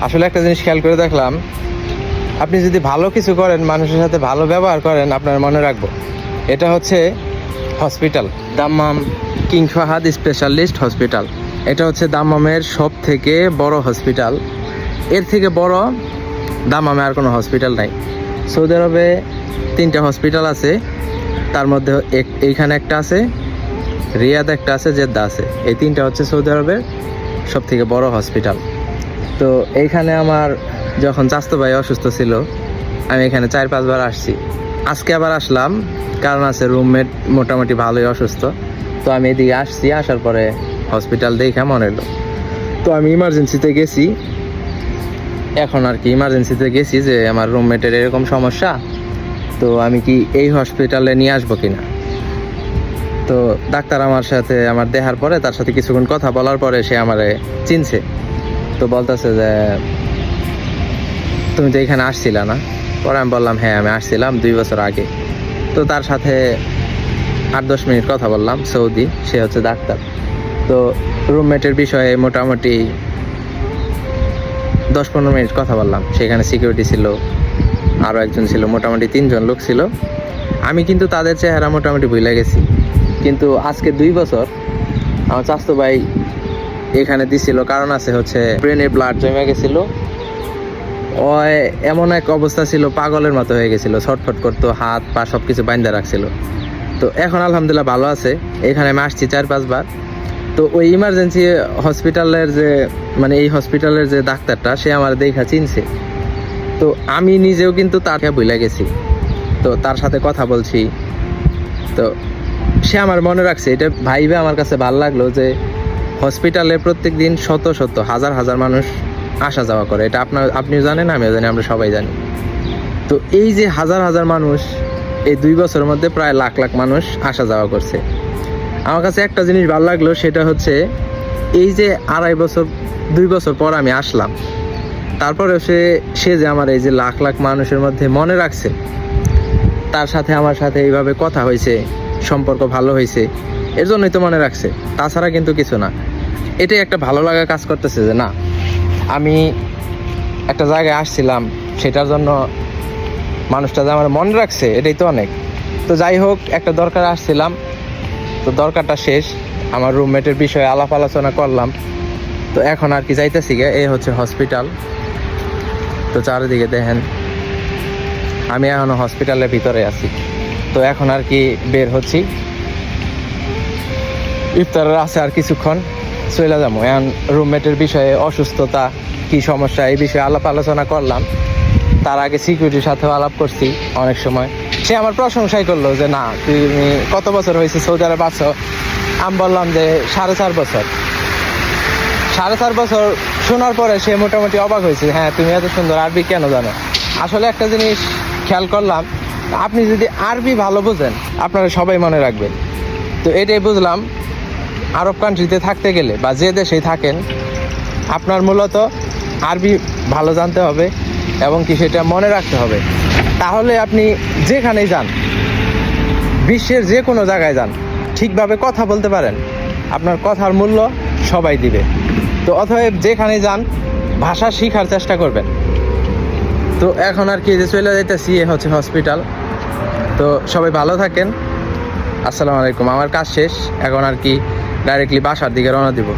আসলে একটা জিনিস খেয়াল করে দেখলাম, আপনি যদি ভালো কিছু করেন, মানুষের সাথে ভালো ব্যবহার করেন, আপনার মনে রাখবো। এটা হচ্ছে hospital, Dammam king Fahad specialist hospital. এটা হচ্ছে দাম্মামের সব থেকে বড় হসপিটাল। এর থেকে বড় দাম্মামে আর কোনো হসপিটাল নাই। সৌদি আরবে 3টা হসপিটাল আছে, তার মধ্যে এইখানে একটা আছে, রিয়াদ একটা আছে, জেদ্দা আছে। এই 3টা হচ্ছে সৌদি আরবের সব থেকে বড় হসপিটাল। তো এইখানে আমার যখন চাচতো ভাই অসুস্থ ছিল, আমি এখানে 4-5 বার আসছি। আজকে আবার আসলাম, কারণ আছে রুমমেট মোটামুটি ভালোই অসুস্থ। তো আমি এদিকে আসছি, আসার পরে হসপিটাল দেখে মনে এলো। তো আমি ইমার্জেন্সিতে গেছি। এখন আর কি ইমার্জেন্সিতে গেছি যে আমার রুমমেটের এরকম সমস্যা, তো আমি কি এই হসপিটালে নিয়ে আসবো কিনা। তো ডাক্তার আমার সাথে আমার দেখার পরে, তার সাথে কিছুক্ষণ কথা বলার পরে সে আমারে চিনছে। তো বলতেছে যে তুমি তো এখানে আসছিলা না? পরে আমি বললাম হ্যাঁ, আমি আসছিলাম 2 বছর আগে। তো তার সাথে 8-10 মিনিট কথা বললাম। সৌদি, সে হচ্ছে ডাক্তার। তো রুমমেটের বিষয়ে মোটামুটি 10-15 মিনিট কথা বললাম। সেখানে সিকিউরিটি ছিল, আরও একজন ছিল, মোটামুটি 3 জন লোক ছিল। আমি কিন্তু তাদের চেহারা মোটামুটি ভুলে গেছি। কিন্তু আজকে 2 বছর আমার চাচতো ভাই এখানে দিছিল, কারণ আছে হচ্ছে ব্রেনে ব্লাড জমে গেছিল। ও এমন এক অবস্থা ছিল, পাগলের মতো হয়ে গেছিল, ছটফট করতো, হাত পা সব কিছু বাইন্ধা রাখছিল। তো এখন আলহামদুলিল্লাহ ভালো আছে। এখানে আমি আসছি 4-5 বার। তো ওই ইমার্জেন্সি হসপিটালের যে এই হসপিটালের যে ডাক্তারটা, সে আমার দেখা চিনছে। তো আমি নিজেও কিন্তু তাকে ভুলে গেছি। তো তার সাথে কথা বলছি, তো সে আমার মনে রাখছে। এটা ভাইবে আমার কাছে ভালো লাগলো যে হসপিটালে প্রত্যেক দিন শত শত হাজার হাজার মানুষ আসা যাওয়া করে। এটা আপনিও জানেন, আমিও জানি, আমরা সবাই জানি। তো এই যে হাজার হাজার মানুষ, এই 2 বছরের মধ্যে প্রায় লাখ লাখ মানুষ আসা যাওয়া করছে। আমার কাছে একটা জিনিস ভালো লাগলো, সেটা হচ্ছে এই যে 2 বছর পর আমি আসলাম, তারপরে সে যে আমার এই যে লাখ লাখ মানুষের মধ্যে মনে রাখছে, তার সাথে আমার সাথে এইভাবে কথা হয়েছে, সম্পর্ক ভালো হয়েছে, এর জন্যই তো মনে রাখছে। তাছাড়া কিন্তু কিছু না। এটাই একটা ভালো লাগা কাজ করতেছে যে না, আমি একটা জায়গায় আসছিলাম, সেটার জন্য মানুষটা যে আমার মনে রাখছে, এটাই তো অনেক। তো যাই হোক, একটা দরকার আসছিলাম, তো দরকারটা শেষ। আমার রুমমেটের বিষয়ে আলাপ আলোচনা করলাম। তো এখন আর কি যাইতেছি গে। এই হচ্ছে হসপিটাল। তো চারিদিকে দেখেন, আমি এখনো হসপিটালের ভিতরে আছি। তো এখন আর কি বের হচ্ছি, ইফতারের আছে আর কিছুক্ষণ, চলে যাবো। এখন রুমমেটের বিষয়ে অসুস্থতা, কি সমস্যা, এই বিষয়ে আলাপ আলোচনা করলাম। তার আগে সিকিউরিটির সাথেও আলাপ করছি অনেক সময়। সে আমার প্রশংসাই করলো যে না, তুমি কত বছর হয়েছে সৌদি আরব আছো? আমি বললাম যে 4.5 বছর। 4.5 বছর শোনার পরে সে মোটামুটি অবাক হয়েছে, হ্যাঁ তুমি এত সুন্দর আরবি কেন জানো? আসলে একটা জিনিস খেয়াল করলাম, আপনি যদি আরবি ভালো বোঝেন, আপনারা সবাই মনে রাখবেন। তো এটাই বুঝলাম, আরব কান্ট্রিতে থাকতে গেলে বা যে দেশেই থাকেন, আপনার মূলত আরবি ভালো জানতে হবে এবং কি সেটা মনে রাখতে হবে। তাহলে আপনি যেখানেই যান, বিশ্বের যে কোনো জায়গায় যান, ঠিকভাবে কথা বলতে পারেন, আপনার কথার মূল্য সবাই দিবে। তো অতএব যেখানেই যান, ভাষা শেখার চেষ্টা করবেন। তো এখন আর কি যে চলে যাইতেছি, এ হচ্ছে হসপিটাল। তো সবাই ভালো থাকেন। আসসালামু আলাইকুম। আমার কাজ শেষ, এখন আর কি ডাইরেক্টলি বাসার দিকে রওনা দিব।